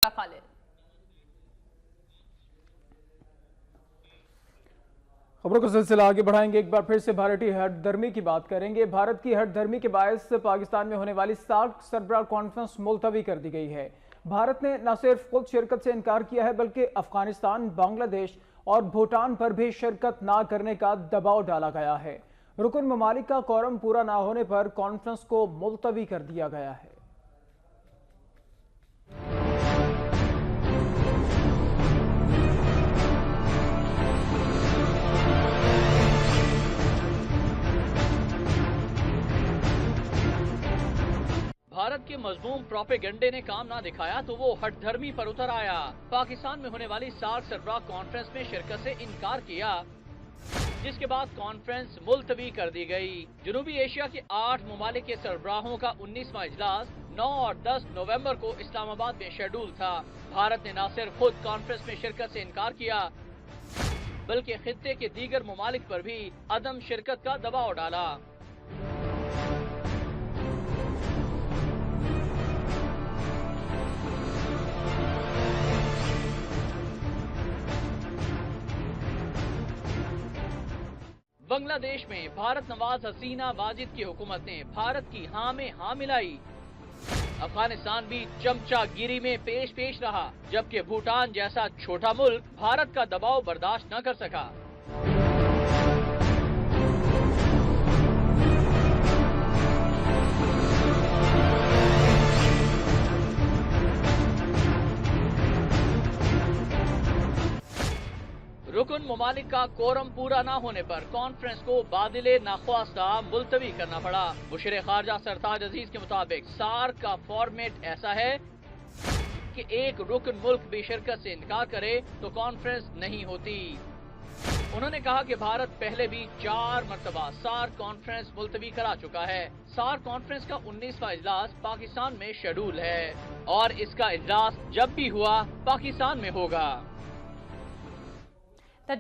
होगा खालिद। खबरों का सिलसिला आगे बढ़ाएंगे। एक बार फिर से भारतीय हट धर्मी की बात करेंगे। भारत की हट धर्मी के बायस पाकिस्तान में होने वाली सार्क सरबराह कॉन्फ्रेंस मुलतवी कर दी गई है। भारत ने न सिर्फ खुद शिरकत से इनकार किया है बल्कि अफगानिस्तान, बांग्लादेश और भूटान पर भी शिरकत न करने का दबाव डाला गया है। रुकन ममालिक का कोरम पूरा न होने पर कॉन्फ्रेंस को मुलतवी कर दिया गया है। भारत के मजमूम प्रोपेगेंडे ने काम ना दिखाया तो वो हठधर्मी पर उतर आया। पाकिस्तान में होने वाली सार्क सरबराह कॉन्फ्रेंस में शिरकत से इनकार किया, जिसके बाद कॉन्फ्रेंस मुलतवी कर दी गई। जनूबी एशिया के 8 ममालिक के सरबराहों का 19वां इजलास 9 और 10 नवंबर को इस्लामाबाद में शेड्यूल था। भारत ने न सिर्फ खुद कॉन्फ्रेंस में शिरकत से इनकार किया बल्कि खित्ते के दीगर ममालिक पर भी अदम शिरकत का दबाव डाला। बांग्लादेश में भारत नवाज हसीना वाजिद की हुकूमत ने भारत की हाँ में हाँ मिलाई। अफगानिस्तान भी चमचागिरी में पेश रहा, जबकि भूटान जैसा छोटा मुल्क भारत का दबाव बर्दाश्त न कर सका। रुकन ममालिक का कोरम पूरा न होने पर कॉन्फ्रेंस को बादिले नाख्वास्ता मुलतवी करना पड़ा। मुशीर खारजा सरताज अजीज के मुताबिक सार्क का फॉर्मेट ऐसा है कि एक रुकन मुल्क भी शिरकत से इनकार करे तो कॉन्फ्रेंस नहीं होती। उन्होंने कहा कि भारत पहले भी 4 मरतबा सार्क कॉन्फ्रेंस मुलतवी करा चुका है। सार्क कॉन्फ्रेंस का 19वां इजलास पाकिस्तान में शेड्यूल है और इसका इजलास जब भी हुआ पाकिस्तान में होगा।